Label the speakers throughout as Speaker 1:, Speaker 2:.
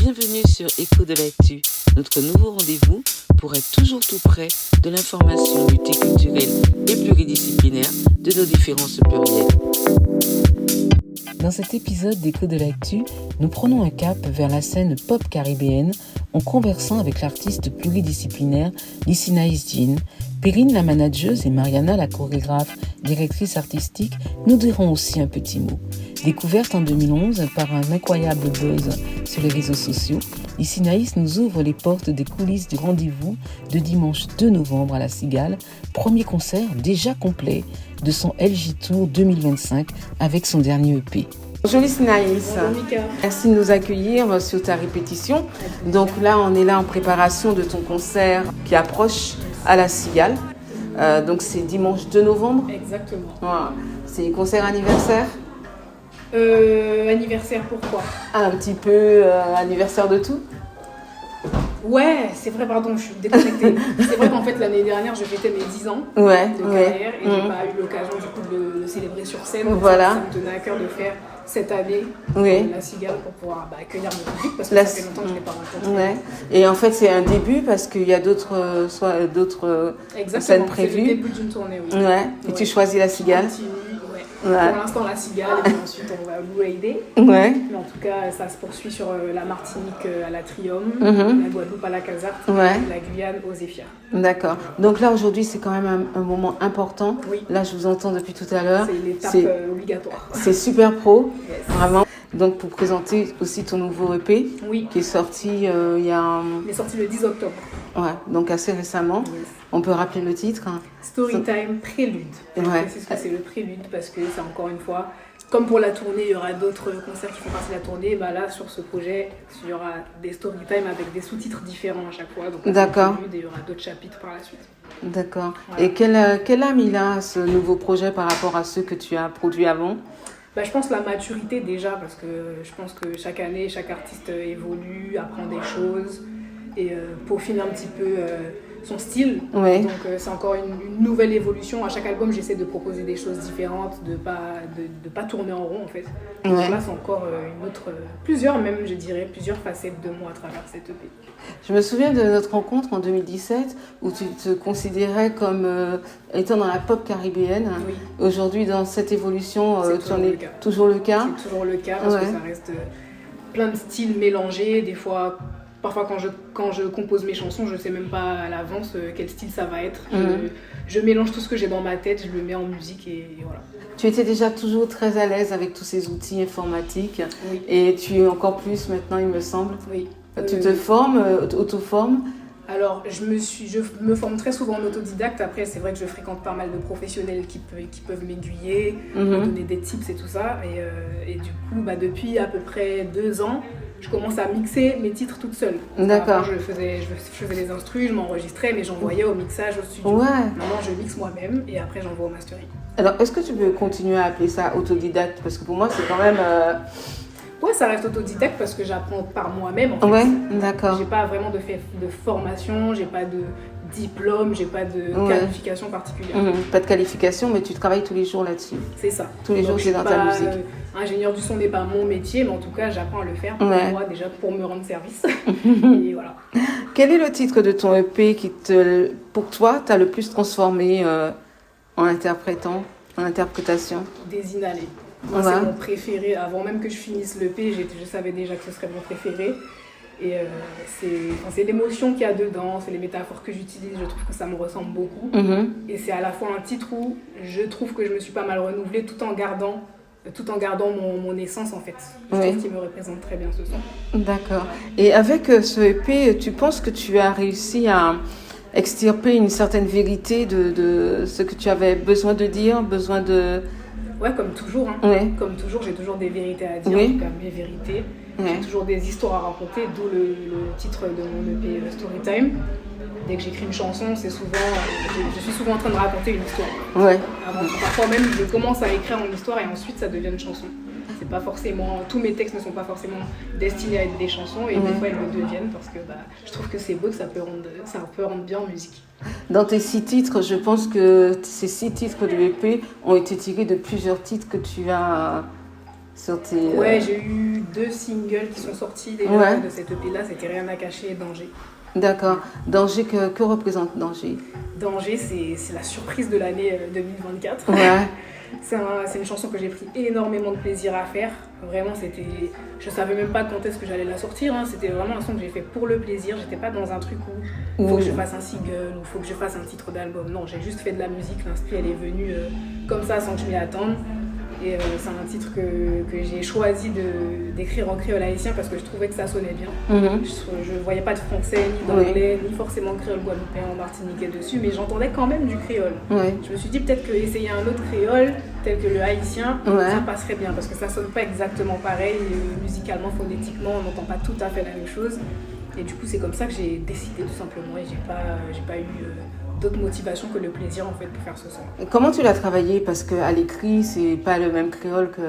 Speaker 1: Bienvenue sur Écho de l'actu, notre nouveau rendez-vous pour être toujours tout près de l'information multiculturelle et pluridisciplinaire de nos différences plurielles. Dans cet épisode d'Écho de l'actu, nous prenons un cap vers la scène pop caribéenne en conversant avec l'artiste pluridisciplinaire Lycinaïs Jean. Perrine, la manageuse, et Mariana, la chorégraphe, directrice artistique, nous diront aussi un petit mot. Découverte en 2011 par un incroyable buzz sur les réseaux sociaux, Lycinaïs nous ouvre les portes des coulisses du rendez-vous de dimanche 2 novembre à La Cigale, premier concert déjà complet de son LJ Tour 2025 avec son dernier EP.
Speaker 2: Bonjour Lycinaïs.
Speaker 3: Bonjour Mika.
Speaker 2: Merci de nous accueillir sur ta répétition. Donc là, on est là en préparation de ton concert qui approche à La Cigale. Donc c'est dimanche 2 novembre.
Speaker 3: Exactement.
Speaker 2: Voilà. C'est concert anniversaire.
Speaker 3: Anniversaire, pourquoi?
Speaker 2: Un petit peu anniversaire de tout.
Speaker 3: Ouais, c'est vrai, pardon, je suis déconnectée. C'est vrai qu'en fait, l'année dernière, je fêtais mes 10 ans de carrière et j'ai pas eu l'occasion du coup de le célébrer sur scène.
Speaker 2: Voilà.
Speaker 3: Ça me tenait à cœur de faire cette année La Cigale pour pouvoir accueillir le public parce que ça fait longtemps que je ne l'ai pas rencontré.
Speaker 2: Ouais. Et en fait, c'est un début parce qu'il y a d'autres scènes prévues.
Speaker 3: C'est le début d'une tournée, oui.
Speaker 2: Ouais. Et tu choisis La Cigale.
Speaker 3: Pour l'instant, La Cigale, et puis ensuite on va Blue Lady.
Speaker 2: Ouais.
Speaker 3: Mais en tout cas, ça se poursuit sur la Martinique à la Trium, la Guadeloupe à la Casarte, la Guyane aux Zéphyrs.
Speaker 2: D'accord. Donc là, aujourd'hui, c'est quand même un moment important.
Speaker 3: Oui.
Speaker 2: Là, je vous entends depuis tout à l'heure.
Speaker 3: C'est l'étape obligatoire.
Speaker 2: C'est super pro, vraiment. Donc, pour présenter aussi ton nouveau EP, qui est sorti il y a...
Speaker 3: Il est sorti le 10 octobre.
Speaker 2: Ouais, donc assez récemment. Yes. On peut rappeler le titre.
Speaker 3: Storytime Prélude. Je précise que c'est le prélude parce que c'est encore une fois, comme pour la tournée, il y aura d'autres concerts qui font partie de la tournée. Bah là, sur ce projet, il y aura des storytime avec des sous-titres différents à chaque fois. Donc,
Speaker 2: d'accord.
Speaker 3: Et il y aura d'autres chapitres par la suite.
Speaker 2: D'accord. Voilà. Et quelle âme il a, ce nouveau projet, par rapport à ceux que tu as produits avant?
Speaker 3: Je pense la maturité déjà, parce que je pense que chaque année, chaque artiste évolue, apprend des choses et peaufine un petit peu son style.
Speaker 2: Ouais.
Speaker 3: Donc c'est encore une nouvelle évolution. À chaque album, j'essaie de proposer des choses différentes, de pas tourner en rond en fait. Donc là, c'est encore plusieurs facettes de moi à travers cette EP.
Speaker 2: Je me souviens de notre rencontre en 2017 où tu te considérais comme étant dans la pop caribéenne.
Speaker 3: Oui.
Speaker 2: Aujourd'hui, dans cette évolution,
Speaker 3: tu en es
Speaker 2: toujours le cas.
Speaker 3: C'est toujours le cas parce que ça reste plein de styles mélangés. Des fois, parfois quand je compose mes chansons, je ne sais même pas à l'avance quel style ça va être. Je mélange tout ce que j'ai dans ma tête, je le mets en musique et voilà.
Speaker 2: Tu étais déjà toujours très à l'aise avec tous ces outils informatiques et tu es encore plus maintenant, il me semble.
Speaker 3: Oui.
Speaker 2: Tu te formes, auto-formes? Alors,
Speaker 3: je me forme très souvent en autodidacte. Après, c'est vrai que je fréquente pas mal de professionnels qui peuvent m'aiguiller, me donner des tips et tout ça. Et du coup, depuis à peu près 2 ans, je commence à mixer mes titres toute seule.
Speaker 2: D'accord.
Speaker 3: Avant, je faisais les instrus, je m'enregistrais, mais j'envoyais au mixage au studio.
Speaker 2: Ouais.
Speaker 3: Maintenant, je mixe moi-même et après, j'envoie au mastering.
Speaker 2: Alors, est-ce que tu peux continuer à appeler ça autodidacte? Parce que pour moi, c'est quand même...
Speaker 3: Ouais, ça reste autodidacte parce que j'apprends par moi-même en fait.
Speaker 2: Ouais, d'accord.
Speaker 3: J'ai pas vraiment de formation, j'ai pas de diplôme, j'ai pas de qualification particulière.
Speaker 2: Pas de qualification, mais tu travailles tous les jours là-dessus.
Speaker 3: C'est ça.
Speaker 2: Tous les jours, c'est dans ta musique.
Speaker 3: Ingénieur du son n'est pas mon métier, mais en tout cas, j'apprends à le faire pour moi, déjà pour me rendre service. Et voilà.
Speaker 2: Quel est le titre de ton EP qui pour toi, t'a le plus transformé en interprétation? Des
Speaker 3: Inhalés. Moi, c'est mon préféré. Avant même que je finisse l'EP, je savais déjà que ce serait mon préféré. Et c'est l'émotion qu'il y a dedans, c'est les métaphores que j'utilise, je trouve que ça me ressemble beaucoup. Et c'est à la fois un titre où je trouve que je me suis pas mal renouvelée tout en gardant mon essence en fait. Je trouve qu'il me représente très bien ce son. D'accord.
Speaker 2: Et avec ce EP, tu penses que tu as réussi à extirper une certaine vérité de ce que tu avais besoin de dire, besoin de...
Speaker 3: Ouais, comme toujours. Comme toujours, j'ai toujours des vérités à dire, en tout cas mes vérités. J'ai toujours des histoires à raconter, d'où le titre de mon EP Storytime. Dès que j'écris une chanson, je suis souvent en train de raconter une histoire. Parfois même, je commence à écrire mon histoire et ensuite ça devient une chanson. C'est pas forcément, tous mes textes ne sont pas forcément destinés à être des chansons et des fois elles le deviennent parce que je trouve que c'est beau, que ça peut rendre bien en musique.
Speaker 2: Dans tes 6 titres, je pense que ces 6 titres de l'EP ont été tirés de plusieurs titres que tu as sur tes...
Speaker 3: Ouais, j'ai eu 2 singles qui sont sortis déjà de cette EP-là. C'était Rien à cacher et Danger.
Speaker 2: D'accord. Danger, que représente Danger?
Speaker 3: Danger, c'est la surprise de l'année 2024.
Speaker 2: Ouais.
Speaker 3: C'est une chanson que j'ai pris énormément de plaisir à faire. Vraiment, je savais même pas quand est-ce que j'allais la sortir. Hein. C'était vraiment un son que j'ai fait pour le plaisir. J'étais pas dans un truc où il faut que je fasse un single ou il faut que je fasse un titre d'album. Non, j'ai juste fait de la musique. L'inspire, elle est venue comme ça sans que je m'y attende. Et c'est un titre que j'ai choisi d'écrire en créole haïtien parce que je trouvais que ça sonnait bien. Je ne voyais pas de français, ni d'anglais, ni forcément créole guadeloupéen ou martiniquais dessus, mais j'entendais quand même du créole. Je me suis dit peut-être qu'essayer un autre créole, tel que le haïtien, ça passerait bien parce que ça ne sonne pas exactement pareil. Musicalement, phonétiquement, on n'entend pas tout à fait la même chose. Et du coup, c'est comme ça que j'ai décidé tout simplement et j'ai pas eu d'autres motivations que le plaisir en fait pour faire ce son.
Speaker 2: Et comment tu l'as travaillé? Parce qu'à l'écrit, c'est pas le même créole que...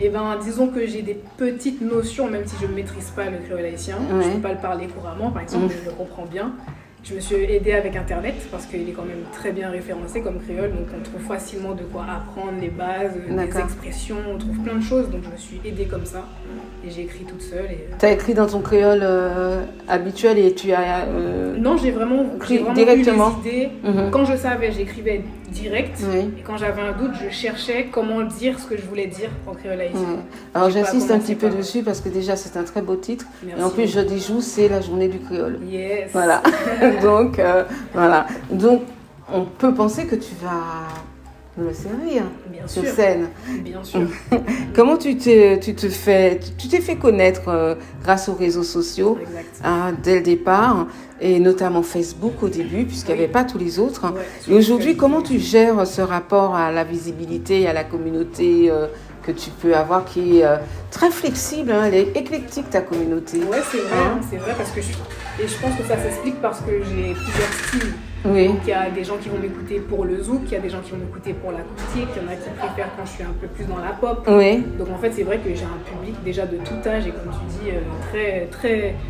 Speaker 3: Eh ben, disons que j'ai des petites notions, même si je ne maîtrise pas le créole haïtien. Je ne peux pas le parler couramment, par exemple, je le comprends bien. Je me suis aidée avec Internet parce qu'il est quand même très bien référencé comme créole, donc on trouve facilement de quoi apprendre les bases, les expressions, on trouve plein de choses, donc je me suis aidée comme ça et j'ai écrit toute seule. Tu
Speaker 2: as écrit dans ton créole habituel et tu as...
Speaker 3: Non, j'ai vraiment
Speaker 2: directement
Speaker 3: eu les idées. Quand je savais, j'écrivais direct et quand j'avais un doute, je cherchais comment dire ce que je voulais dire en créole haïtien.
Speaker 2: Alors j'insiste un petit peu dessus parce que déjà c'est un très beau titre.
Speaker 3: Merci.
Speaker 2: Et en plus jeudi jour c'est la journée du créole.
Speaker 3: Yes.
Speaker 2: Voilà. Donc voilà. Donc on peut penser que tu vas le servir sur scène.
Speaker 3: Bien sûr.
Speaker 2: Comment tu t'es fait connaître grâce aux réseaux sociaux dès le départ et notamment Facebook au début puisqu'il n'y avait pas tous les autres. Et aujourd'hui, comment tu gères ce rapport à la visibilité et à la communauté que tu peux avoir qui est très flexible, elle est éclectique ta communauté.
Speaker 3: Ouais, c'est vrai parce que je pense que ça s'explique parce que j'ai plusieurs styles.
Speaker 2: Oui.
Speaker 3: Donc il y a des gens qui vont m'écouter pour le zouk, il y a des gens qui vont m'écouter pour l'acoustique, il y en a qui préfèrent quand je suis un peu plus dans la pop.
Speaker 2: Oui.
Speaker 3: Donc en fait c'est vrai que j'ai un public déjà de tout âge et comme tu dis,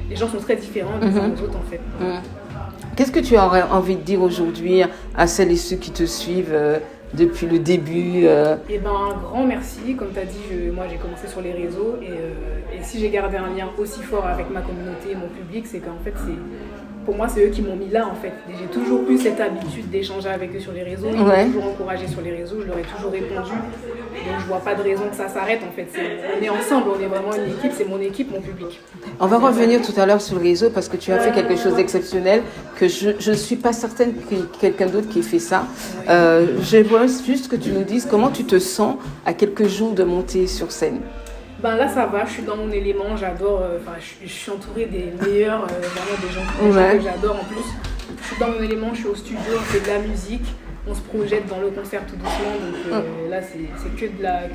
Speaker 3: les gens sont très différents des uns aux autres en fait.
Speaker 2: Qu'est-ce que tu aurais envie de dire aujourd'hui à celles et ceux qui te suivent depuis le début
Speaker 3: Eh ben, un grand merci. Comme tu as dit, moi j'ai commencé sur les réseaux et si j'ai gardé un lien aussi fort avec ma communauté et mon public, c'est qu'en fait, pour moi, c'est eux qui m'ont mis là en fait. Et j'ai toujours eu cette habitude d'échanger avec eux sur les réseaux. Ils m'ont toujours encouragé sur les réseaux, je leur ai toujours répondu. Donc je vois pas de raison que ça s'arrête en fait. On est ensemble, on est vraiment une équipe, c'est mon équipe, mon public.
Speaker 2: On va revenir tout à l'heure sur le réseau parce que tu as fait quelque chose d'exceptionnel que je ne suis pas certaine qu'il y ait quelqu'un d'autre qui ait fait ça. J'aimerais juste que tu nous dises comment tu te sens à quelques jours de monter sur scène.
Speaker 3: Ben là ça va, je suis dans mon élément, j'adore, je suis entourée des meilleurs, vraiment des gens que j'adore en plus. Je suis dans mon élément, je suis au studio, on fait de la musique, on se projette dans le concert tout doucement, donc là c'est que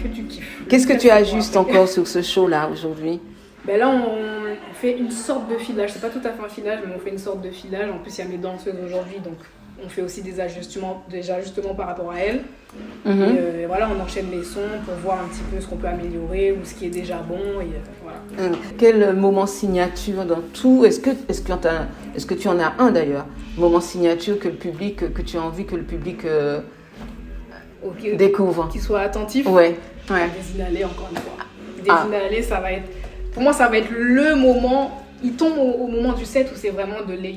Speaker 3: du kiff.
Speaker 2: Qu'est-ce que tu ajustes encore sur ce show-là aujourd'hui?
Speaker 3: Ben là on fait une sorte de filage, c'est pas tout à fait un filage, mais on fait une sorte de filage, en plus il y a mes danseuses aujourd'hui, donc on fait aussi des ajustements par rapport à elles. Et voilà, on enchaîne les sons pour voir un petit peu ce qu'on peut améliorer ou ce qui est déjà bon. Et voilà.
Speaker 2: Quel moment signature dans tout? Est-ce que tu en as un d'ailleurs? Moment signature que tu as envie que le public découvre?
Speaker 3: Qu'il soit attentif.
Speaker 2: Ouais.
Speaker 3: Des inhalés encore une fois. Des inhalés, ça va être... Pour moi, ça va être le moment... Il tombe au moment du set où il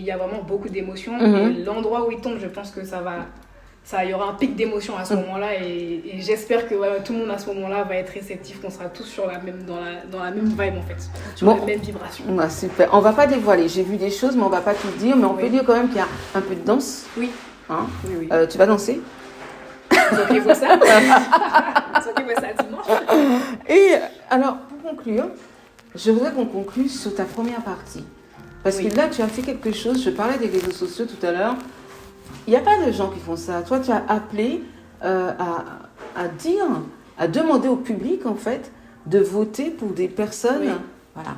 Speaker 3: y a vraiment beaucoup d'émotions. Et l'endroit où il tombe, je pense que il y aura un pic d'émotion à ce moment-là. Et j'espère que tout le monde à ce moment-là va être réceptif, qu'on sera tous dans la même vibe en fait. Sur la même vibration.
Speaker 2: Super. On va pas dévoiler. J'ai vu des choses, mais on va pas tout dire. Mais on peut dire quand même qu'il y a un peu de danse.
Speaker 3: Oui.
Speaker 2: Oui. Tu vas danser?
Speaker 3: Occupez-vous ça. Occupez ça dimanche.
Speaker 2: Et alors, pour conclure, je voudrais qu'on conclue sur ta première partie. Parce que là, tu as fait quelque chose. Je parlais des réseaux sociaux tout à l'heure. Il n'y a pas de gens qui font ça. Toi, tu as appelé à demander au public, en fait, de voter pour des personnes. Oui. Voilà.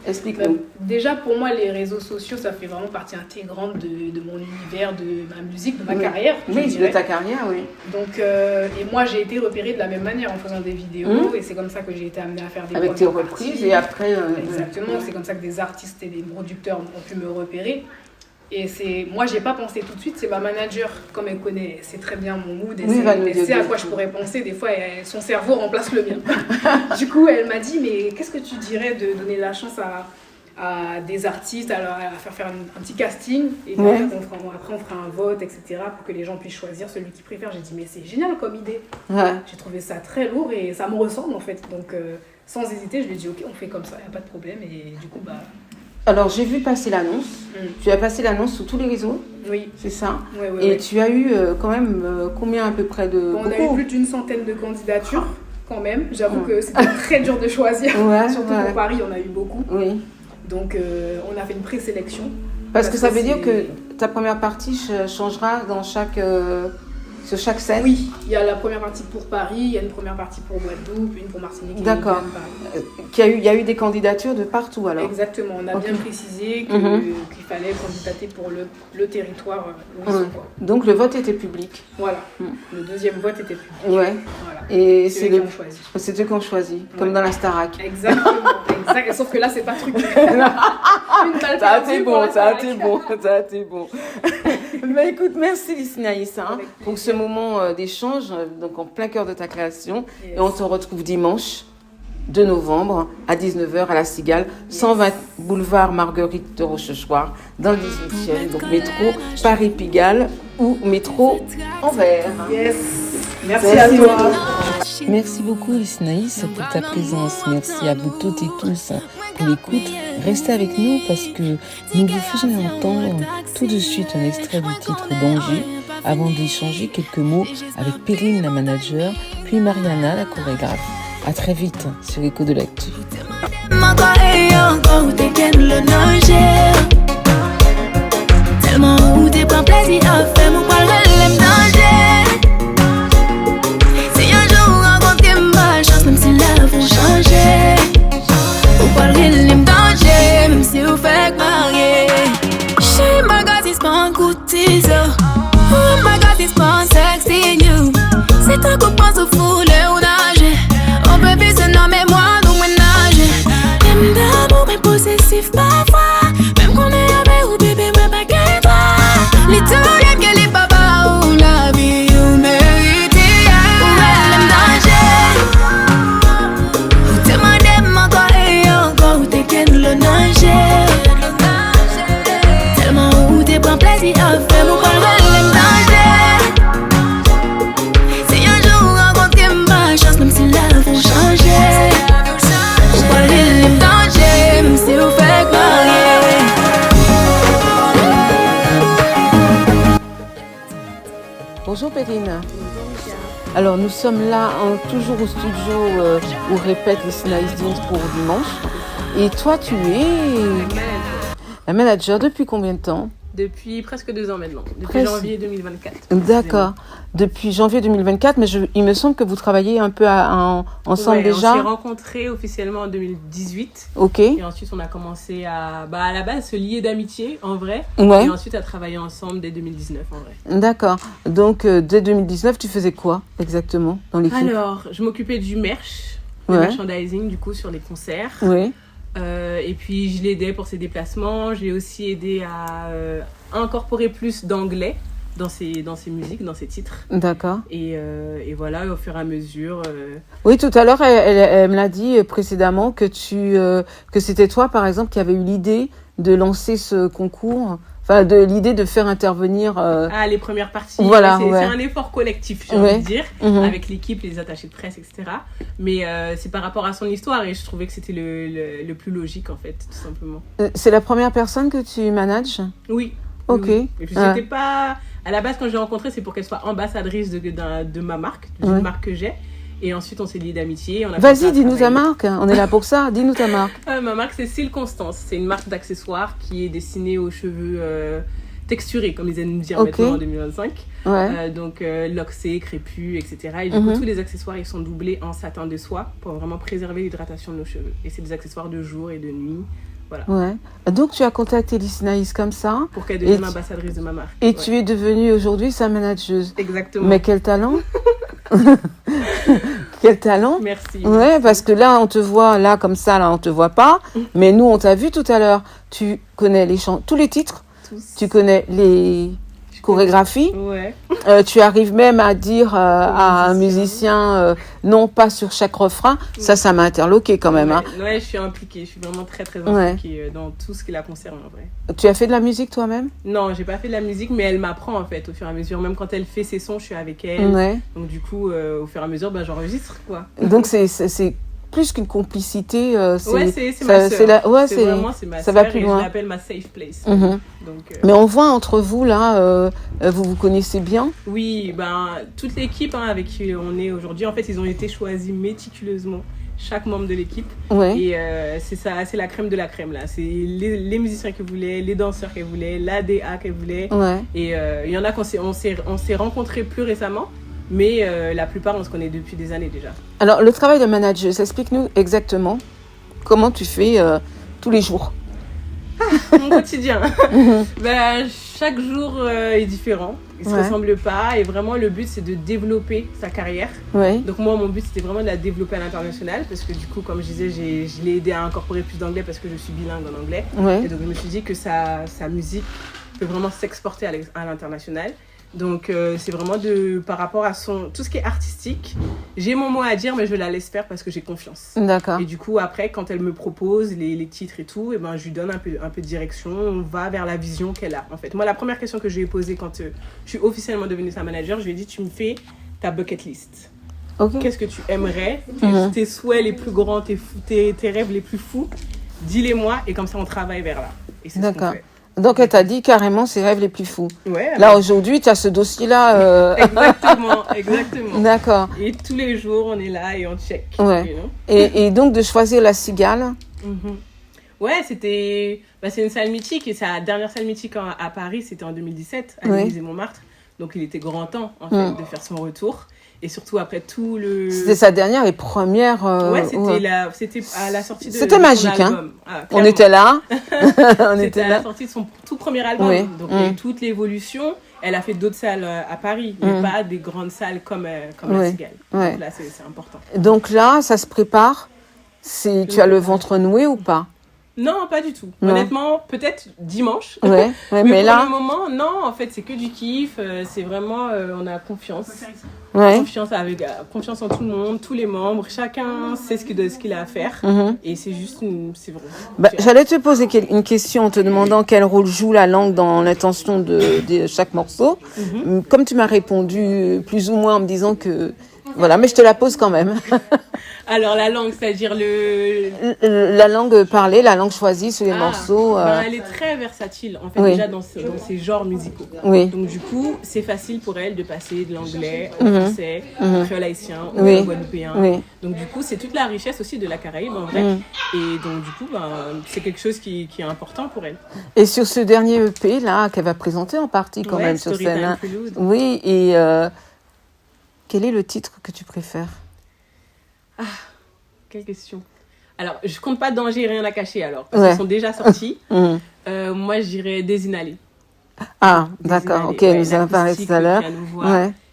Speaker 2: Explique-nous.
Speaker 3: Déjà, pour moi, les réseaux sociaux, ça fait vraiment partie intégrante de mon univers, de ma musique, de ma carrière.
Speaker 2: Oui, de ta carrière, oui.
Speaker 3: Donc, et moi, j'ai été repérée de la même manière en faisant des vidéos. Et c'est comme ça que j'ai été amenée à faire des
Speaker 2: avec tes reprises et après...
Speaker 3: Exactement, c'est comme ça que des artistes et des producteurs ont pu me repérer. Et moi, j'ai pas pensé tout de suite. C'est ma manager, comme elle connaît, c'est très bien mon mood. Elle sait à quoi je pourrais penser. Des fois, son cerveau remplace le mien. Du coup, elle m'a dit, mais qu'est-ce que tu dirais de donner la chance à des artistes, à faire un petit casting, et après on fera un vote, etc., pour que les gens puissent choisir celui qu'ils préfèrent. J'ai dit, mais c'est génial comme idée. J'ai trouvé ça très lourd et ça me ressemble en fait. Donc, sans hésiter, je lui ai dit, ok, on fait comme ça, il n'y a pas de problème. Et du coup,
Speaker 2: Alors, j'ai vu passer l'annonce. Tu as passé l'annonce sur tous les réseaux.
Speaker 3: Oui.
Speaker 2: C'est ça.
Speaker 3: Et
Speaker 2: tu as eu quand même combien à peu près de...
Speaker 3: On a eu plus d'une centaine de candidatures quand même. J'avoue que c'était très dur de choisir. Surtout pour Paris, on a eu beaucoup.
Speaker 2: Oui.
Speaker 3: Donc, on a fait une présélection.
Speaker 2: Parce que ça veut dire que ta première partie changera sur chaque scène.
Speaker 3: Oui, il y a la première partie pour Paris, il y a une première partie pour Guadeloupe, une pour Martinique.
Speaker 2: D'accord. Il y a eu des candidatures de partout alors.
Speaker 3: Exactement, on a bien précisé qu'il fallait candidater pour le territoire où ils sont.
Speaker 2: Donc le vote était public.
Speaker 3: Voilà, le deuxième vote était public.
Speaker 2: Ouais.
Speaker 3: Voilà.
Speaker 2: Et
Speaker 3: c'est eux qui ont choisi.
Speaker 2: C'est eux qui ont choisi, comme dans la Starac.
Speaker 3: Exactement, sauf que là c'est pas truqué.
Speaker 2: Ça a été bon. Mais écoute, merci Lysinaïs pour ce moment d'échange, donc en plein cœur de ta création. Yes. Et on te retrouve dimanche 2 novembre à 19h à La Cigale, 120 boulevard Marguerite de Rochechouart, dans le 18e, donc métro Paris-Pigalle ou métro Anvers.
Speaker 3: Yes. Merci à toi.
Speaker 1: Merci beaucoup Lysinaïs pour ta présence. Merci à vous toutes et tous pour l'écoute. Restez avec nous parce que nous vous faisons entendre tout de suite un extrait du titre Danger avant d'échanger quelques mots avec Perrine, la manager, puis Mariana, la chorégraphe. À très vite sur Écho de l'actu. Tellement où t'es pas plaisir à faire, mon parle l'aime danger. Si un jour rencontrer ma chance, même si là vont changer. Mon parle l'aime danger, même si vous faites marier. She my God is pas un coup de ciseau. Oh my God is pas un sexy new. C'est un coup pense au fouler ou nager. Oh baby c'est non mais moi nous ménager. Même d'amour mais possessif parfois. Même qu'on est avec ou bébé moi pas qu'un toi. Les toilettes que les papas ou la vie ou mérité. Ou elle aime danger. Ou te m'aime encore et encore. Ou t'es qu'elle le nager. Tellement où t'es prends plaisir à faire. Mon parle l'aime danger. Si un jour rencontrer ma chance, même si là vont changer. Mon parle l'aime danger. Même si vous faites marier. Bonjour Perrine. Alors nous sommes là toujours au studio où répète les Lysinaïs Jeans pour dimanche. Et toi tu es la manager depuis combien de temps?
Speaker 4: Depuis presque 2 ans maintenant, depuis janvier 2024.
Speaker 2: D'accord, depuis janvier 2024, mais il me semble que vous travaillez un peu ensemble déjà.
Speaker 4: On s'est rencontrés officiellement en 2018.
Speaker 2: Ok.
Speaker 4: Et ensuite, on a commencé à la base, se lier d'amitié en vrai.
Speaker 2: Ouais.
Speaker 4: Et ensuite, à travailler ensemble dès 2019 en vrai.
Speaker 2: D'accord. Donc, dès 2019, tu faisais quoi exactement dans l'équipe?
Speaker 4: Alors, je m'occupais du merch, du merchandising du coup sur les concerts.
Speaker 2: Oui.
Speaker 4: Et puis je l'aidais pour ses déplacements. J'ai aussi aidé à incorporer plus d'anglais dans ses musiques, dans ses titres.
Speaker 2: D'accord.
Speaker 4: Et voilà, au fur et à mesure.
Speaker 2: Oui, tout à l'heure, elle me l'a dit précédemment que c'était toi, par exemple, qui avait eu l'idée de lancer ce concours. Enfin, de l'idée de faire intervenir...
Speaker 4: les premières parties.
Speaker 2: Voilà,
Speaker 4: c'est un effort collectif, j'ai envie de dire, avec l'équipe, les attachés de presse, etc. Mais c'est par rapport à son histoire et je trouvais que c'était le plus logique, en fait, tout simplement.
Speaker 2: C'est la première personne que tu manages?
Speaker 4: Oui.
Speaker 2: Ok.
Speaker 4: Oui. Et puis c'était pas... À la base, quand je l'ai rencontrée, c'est pour qu'elle soit ambassadrice de ma marque, d'une marque que j'ai. Et ensuite, on s'est liés d'amitié.
Speaker 2: Vas-y, dis-nous ta marque. On est là pour ça. Dis-nous ta marque.
Speaker 4: Ma marque, c'est Cils Constance. C'est une marque d'accessoires qui est destinée aux cheveux texturés, comme ils aiment dire maintenant en 2025.
Speaker 2: Ouais.
Speaker 4: Donc, loxés, crépus, etc. Et du coup, tous les accessoires, ils sont doublés en satin de soie pour vraiment préserver l'hydratation de nos cheveux. Et c'est des accessoires de jour et de nuit. Voilà.
Speaker 2: Ouais. Donc, tu as contacté Lysinaïs comme ça.
Speaker 4: Pour qu'elle devienne ambassadrice de ma marque.
Speaker 2: Et tu es devenue aujourd'hui sa manageuse.
Speaker 4: Exactement.
Speaker 2: Mais quel talent! Quel talent!
Speaker 4: Merci.
Speaker 2: Ouais, parce que là, on te voit, là, comme ça, là, on te voit pas. Mais nous, on t'a vu tout à l'heure. Tu connais tous les titres. Tu connais les chorégraphies.
Speaker 4: Ouais.
Speaker 2: Tu arrives même à dire à un musicien non pas sur chaque refrain. Ça m'a interloqué quand même.
Speaker 4: Ouais, je suis impliquée. Je suis vraiment très très impliquée dans tout ce qui la concerne en vrai.
Speaker 2: Tu as fait de la musique toi-même?
Speaker 4: Non, j'ai pas fait de la musique, mais elle m'apprend en fait au fur et à mesure. Même quand elle fait ses sons, je suis avec elle.
Speaker 2: Ouais.
Speaker 4: Donc du coup, au fur et à mesure, j'enregistre quoi.
Speaker 2: Donc c'est plus qu'une complicité.
Speaker 4: C'est ma sœur. C'est ma
Speaker 2: ça
Speaker 4: sœur
Speaker 2: va plus
Speaker 4: et
Speaker 2: loin.
Speaker 4: je l'appelle ma safe place.
Speaker 2: Donc, mais on voit entre vous là, vous vous connaissez bien?
Speaker 4: Oui, toute l'équipe avec qui on est aujourd'hui, en fait, ils ont été choisis méticuleusement. Chaque membre de l'équipe.
Speaker 2: Ouais.
Speaker 4: Et c'est ça, c'est la crème de la crème là. C'est les musiciens qu'elle voulait, les danseurs qu'elle voulait, l'ADA qu'elle voulait.
Speaker 2: Ouais.
Speaker 4: Et il y en a on s'est rencontrés plus récemment. Mais la plupart, on se connaît depuis des années déjà.
Speaker 2: Alors, le travail de manager, explique-nous exactement comment tu fais tous les jours.
Speaker 4: Mon quotidien. Chaque jour est différent. Il ne se ressemble pas. Et vraiment, le but, c'est de développer sa carrière.
Speaker 2: Ouais.
Speaker 4: Donc moi, mon but, c'était vraiment de la développer à l'international. Parce que du coup, comme je disais, je l'ai aidé à incorporer plus d'anglais parce que je suis bilingue en anglais.
Speaker 2: Ouais.
Speaker 4: Et donc, je me suis dit que sa musique peut vraiment s'exporter à l'international. Donc c'est vraiment par rapport à tout ce qui est artistique. J'ai mon mot à dire, mais je la laisse faire parce que j'ai confiance.
Speaker 2: D'accord.
Speaker 4: Et du coup, après, quand elle me propose les titres et tout, je lui donne un peu de direction. On va vers la vision qu'elle a, en fait. Moi, la première question que je lui ai posée quand je suis officiellement devenue sa manager, je lui ai dit, tu me fais ta bucket list.
Speaker 2: Okay.
Speaker 4: Qu'est-ce que tu aimerais? Tes souhaits les plus grands, tes rêves les plus fous, dis-les-moi et comme ça, on travaille vers là. Et c'est
Speaker 2: D'accord.
Speaker 4: ce qu'on fait.
Speaker 2: Donc, elle t'a dit carrément ses rêves les plus fous.
Speaker 4: Ouais,
Speaker 2: là, aujourd'hui, tu as ce dossier-là.
Speaker 4: Exactement.
Speaker 2: D'accord.
Speaker 4: Et tous les jours, on est là et on check.
Speaker 2: Ouais. Et donc, de choisir la Cigale.
Speaker 4: Ouais, c'est une salle mythique. Et sa dernière salle mythique à Paris, c'était en 2017, à l'Élysée-Montmartre. Donc, il était grand temps, en fait, de faire son retour. Et surtout après tout le...
Speaker 2: C'était sa dernière et première...
Speaker 4: c'était à la sortie de
Speaker 2: C'était magique,
Speaker 4: son album.
Speaker 2: On était là.
Speaker 4: C'était à la sortie de son tout premier album. Oui. Donc, il y a eu toute l'évolution. Elle a fait d'autres salles à Paris, mais pas des grandes salles comme la Cigale. Donc là, c'est important.
Speaker 2: Donc là, ça se prépare. Tu as le ventre noué ou pas?
Speaker 4: Non, pas du tout. Non. Honnêtement, peut-être dimanche.
Speaker 2: Mais
Speaker 4: là... pour le moment, non. En fait, c'est que du kiff. C'est vraiment... on a confiance. Confiance en tout le monde, tous les membres. Chacun sait ce qu'il a à faire. Et c'est juste... C'est vrai.
Speaker 2: J'allais te poser une question en te demandant quel rôle joue la langue dans l'intention de chaque morceau. Comme tu m'as répondu plus ou moins en me disant que... Voilà, mais je te la pose quand même.
Speaker 4: Alors, la langue, c'est-à-dire
Speaker 2: la langue parlée, la langue choisie sur les morceaux.
Speaker 4: Elle est très versatile, en fait, déjà dans ses genres musicaux.
Speaker 2: Oui.
Speaker 4: Donc, du coup, c'est facile pour elle de passer de l'anglais au français, au créole haïtien, au guadeloupéen. Oui. Donc, du coup, c'est toute la richesse aussi de la Caraïbe, en vrai. Et donc, du coup, c'est quelque chose qui est important pour elle.
Speaker 2: Et sur ce dernier EP, là, qu'elle va présenter en partie quand même sur scène. Oui, et... quel est le titre que tu préfères?
Speaker 4: Quelle question. Alors, je compte pas Danger, rien à cacher alors. Parce qu'ils sont déjà sortis. Moi, je dirais Désinalé.
Speaker 2: Ah, d'accord. Ok, nous en avons parlé tout à l'heure.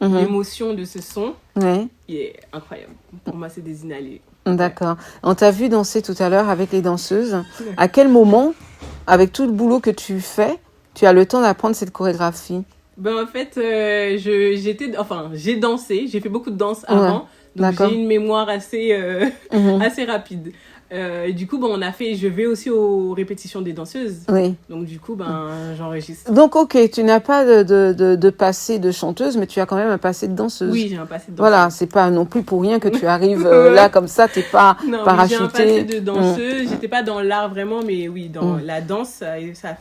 Speaker 4: L'émotion de ce son, il est incroyable. Pour moi, c'est Désinalé.
Speaker 2: D'accord. On t'a vu danser tout à l'heure avec les danseuses. À quel moment, avec tout le boulot que tu fais, tu as le temps d'apprendre cette chorégraphie?
Speaker 4: En fait, j'ai dansé, j'ai fait beaucoup de danse avant, donc j'ai une mémoire assez rapide. Et du coup, je vais aussi aux répétitions des danseuses. Oui. Donc du coup, j'enregistre.
Speaker 2: Donc ok, tu n'as pas de passé de chanteuse, mais tu as quand même un passé de danseuse.
Speaker 4: Oui, j'ai un passé de danseuse.
Speaker 2: Voilà, c'est pas non plus pour rien que tu arrives là comme ça, t'es pas parachutée.
Speaker 4: J'ai un passé de danseuse, j'étais pas dans l'art vraiment, mais oui, dans la danse, ça a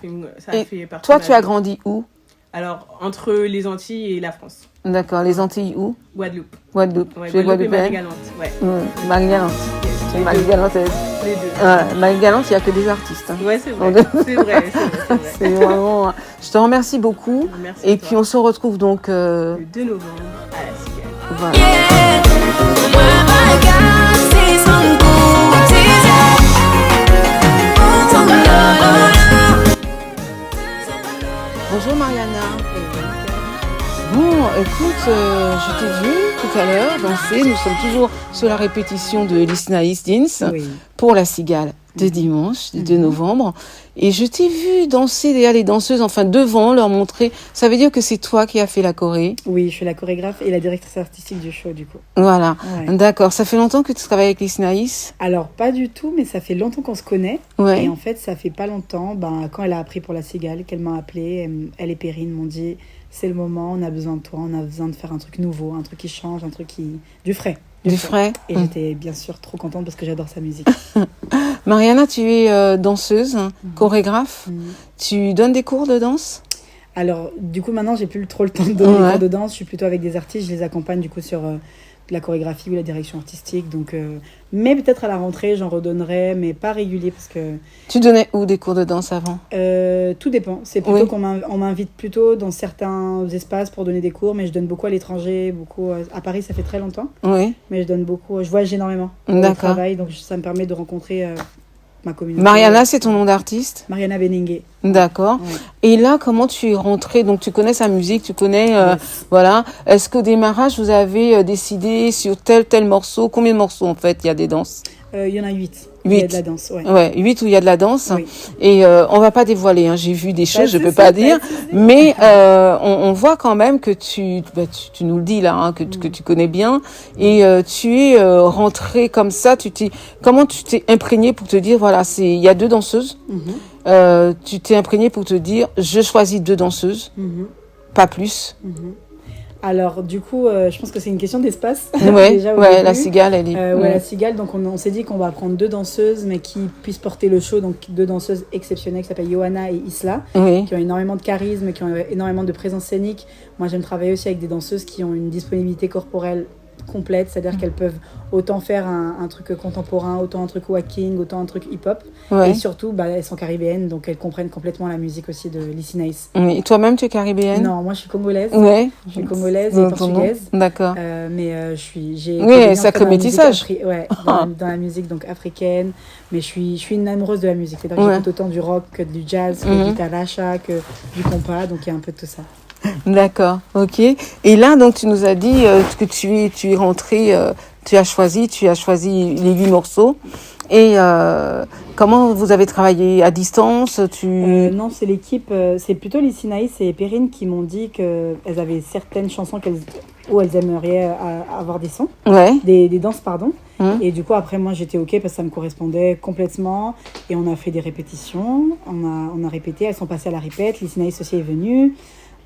Speaker 4: fait partie.
Speaker 2: Toi, tu as grandi où?
Speaker 4: Alors, entre les Antilles et la France.
Speaker 2: D'accord. Les Antilles où?
Speaker 4: Guadeloupe.
Speaker 2: Guadeloupe.
Speaker 4: Ouais, Guadeloupe et Marie-Galante. Ouais.
Speaker 2: Marie-Galante. Marie-Galante.
Speaker 4: Les deux.
Speaker 2: Marie-Galante, il n'y a que des artistes. Hein.
Speaker 4: Ouais, c'est vrai. C'est vrai.
Speaker 2: C'est vraiment... Je te remercie beaucoup.
Speaker 4: Merci
Speaker 2: et puis, on se retrouve donc...
Speaker 4: le 2 novembre à la Cigale.
Speaker 2: Voilà. Bonjour Mariana. Bon, écoute, je t'ai vu tout à l'heure danser. Nous sommes toujours sur la répétition de Lisna Histins pour la Cigale. de dimanche, du 2 novembre. Et je t'ai vu danser derrière les danseuses, enfin devant, leur montrer. Ça veut dire que c'est toi qui as fait la choré?
Speaker 3: Oui, je suis la chorégraphe et la directrice artistique du show, du coup.
Speaker 2: Voilà, d'accord. Ça fait longtemps que tu travailles avec Lysinaïs?
Speaker 3: Alors, pas du tout, mais ça fait longtemps qu'on se connaît.
Speaker 2: Ouais.
Speaker 3: Et en fait, ça fait pas longtemps, quand elle a appris pour la Cigale, qu'elle m'a appelée, elle et Perrine m'ont dit, c'est le moment, on a besoin de toi, on a besoin de faire un truc nouveau, un truc qui change, un truc du frais.
Speaker 2: Du frais.
Speaker 3: Et j'étais bien sûr trop contente parce que j'adore sa musique.
Speaker 2: Mariana, tu es danseuse, chorégraphe. Tu donnes des cours de danse?
Speaker 3: Alors, du coup, maintenant, j'ai plus trop le temps de donner des cours de danse. Je suis plutôt avec des artistes. Je les accompagne, du coup, sur la chorégraphie ou la direction artistique. Donc, mais peut-être à la rentrée, j'en redonnerai, mais pas régulier parce que...
Speaker 2: Tu donnais où des cours de danse avant?
Speaker 3: Tout dépend. C'est plutôt qu'on m'invite plutôt dans certains espaces pour donner des cours, mais je donne beaucoup à l'étranger, beaucoup à Paris, ça fait très longtemps. Oui. Mais je donne beaucoup, je voyage énormément au travail, donc ça me permet de rencontrer ma communauté.
Speaker 2: Mariana, c'est ton nom d'artiste?
Speaker 3: Mariana Benengue.
Speaker 2: D'accord. Ouais. Et là, comment tu es rentrée? Donc, tu connais sa musique, tu connais, voilà. Est-ce qu'au démarrage, vous avez décidé sur tel morceau? Combien de morceaux, en fait, il y a des danses?
Speaker 3: Il y en a 8.
Speaker 2: 8.
Speaker 3: Il y a de la danse,
Speaker 2: ouais. 8 où il y a de la danse. Oui. Et on va pas dévoiler, hein. J'ai vu des choses, je peux pas dire. Mais on voit quand même que tu nous le dis là, hein, que tu connais bien. Et tu es rentrée comme ça. Comment tu t'es imprégnée pour te dire, voilà, il y a 2 danseuses. Tu t'es imprégnée pour te dire, je choisis 2 danseuses, pas plus.
Speaker 3: Alors, du coup, je pense que c'est une question d'espace.
Speaker 2: Déjà, la Cigale, elle est...
Speaker 3: la Cigale, donc on s'est dit qu'on va prendre 2 danseuses, mais qui puissent porter le show. Donc, 2 danseuses exceptionnelles qui s'appellent Johanna et Isla, qui ont énormément de charisme, qui ont énormément de présence scénique. Moi, j'aime travailler aussi avec des danseuses qui ont une disponibilité corporelle complète, c'est-à-dire qu'elles peuvent autant faire un truc contemporain, autant un truc walking, autant un truc hip-hop. Et surtout, elles sont caribéennes, donc elles comprennent complètement la musique aussi de Lysinaïs.
Speaker 2: Et toi-même, tu es caribéenne?
Speaker 3: Non, moi je suis congolaise. Je suis congolaise et portugaise.
Speaker 2: D'accord.
Speaker 3: Mais j'ai...
Speaker 2: Oui, sacré métissage.
Speaker 3: Dans la musique donc africaine, mais je suis une amoureuse de la musique. C'est-à-dire que j'écoute autant du rock que du jazz, que du talacha, que du compas, donc il y a un peu de tout ça.
Speaker 2: D'accord, ok. Et là, donc, tu nous as dit que tu es rentrée, tu as choisi les 8 morceaux. Et comment vous avez travaillé à distance?
Speaker 3: Non, c'est l'équipe, c'est plutôt Lysinaïs et Perrine qui m'ont dit qu'elles avaient certaines chansons où elles aimeraient avoir des sons, des danses, pardon. Et du coup, après, moi, j'étais OK parce que ça me correspondait complètement. Et on a fait des répétitions, on a répété, elles sont passées à la répète. Lysinaïs aussi est venue.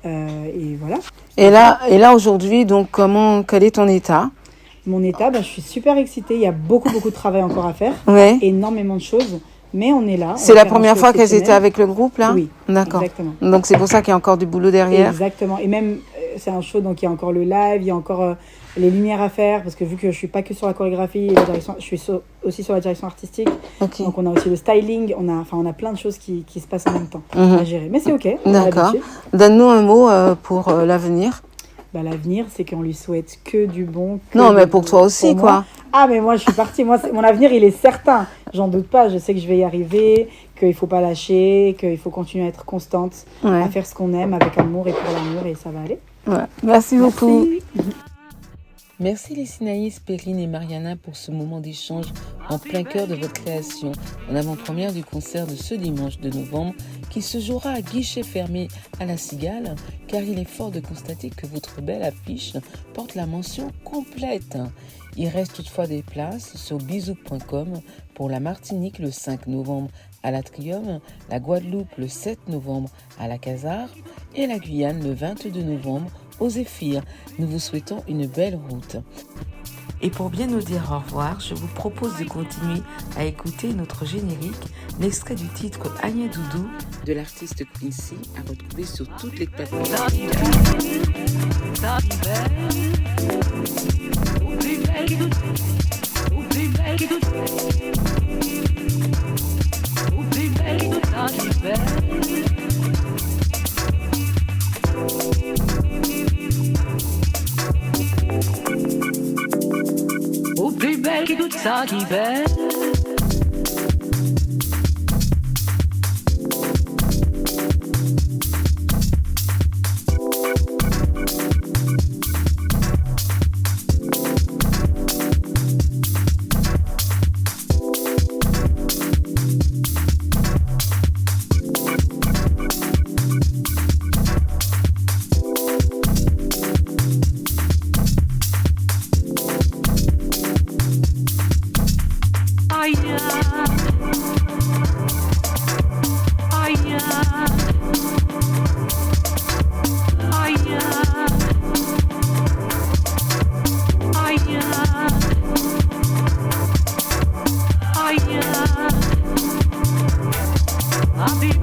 Speaker 3: Et voilà. Et
Speaker 2: là aujourd'hui, donc quel est ton état?
Speaker 3: Mon état, je suis super excitée. Il y a beaucoup de travail encore à faire, énormément de choses, mais on est là.
Speaker 2: C'est la première fois qu'elles étaient avec le groupe là?
Speaker 3: Oui,
Speaker 2: d'accord.
Speaker 3: Exactement.
Speaker 2: Donc c'est pour ça qu'il y a encore du boulot derrière.
Speaker 3: Exactement. Et même c'est un show, donc il y a encore le live, il y a encore les lumières à faire, parce que vu que je suis pas que sur la chorégraphie et la direction, je suis aussi sur la direction artistique. Okay. Donc on a aussi le styling, on a plein de choses qui se passent en même temps à gérer. Mais c'est OK.
Speaker 2: D'accord. Donne-nous un mot pour l'avenir.
Speaker 3: L'avenir, c'est qu'on lui souhaite que du bon.
Speaker 2: Non, mais pour toi aussi, pour quoi.
Speaker 3: Ah, mais moi, je suis partie. Mon avenir, il est certain. J'en doute pas. Je sais que je vais y arriver, qu'il faut pas lâcher, qu'il faut continuer à être constante, à faire ce qu'on aime avec amour et pour l'amour, et ça va aller.
Speaker 2: Merci beaucoup.
Speaker 1: Merci Lysinaïs, Perrine et Mariana pour ce moment d'échange en plein cœur de votre création, en avant-première du concert de ce dimanche de novembre qui se jouera à guichet fermé à la Cigale, car il est fort de constater que votre belle affiche porte la mention complète. Il reste toutefois des places sur bisou.com pour la Martinique le 5 novembre à l'Atrium, la Guadeloupe le 7 novembre à la Casar et la Guyane le 22 novembre au Zéphyr. Nous vous souhaitons une belle route. Et pour bien nous dire au revoir, je vous propose de continuer à écouter notre générique, l'extrait du titre Agna Doudou de l'artiste Quincy, à retrouver sur toutes les plateformes.
Speaker 5: Au plus belle qui toute ça qui belle. Happy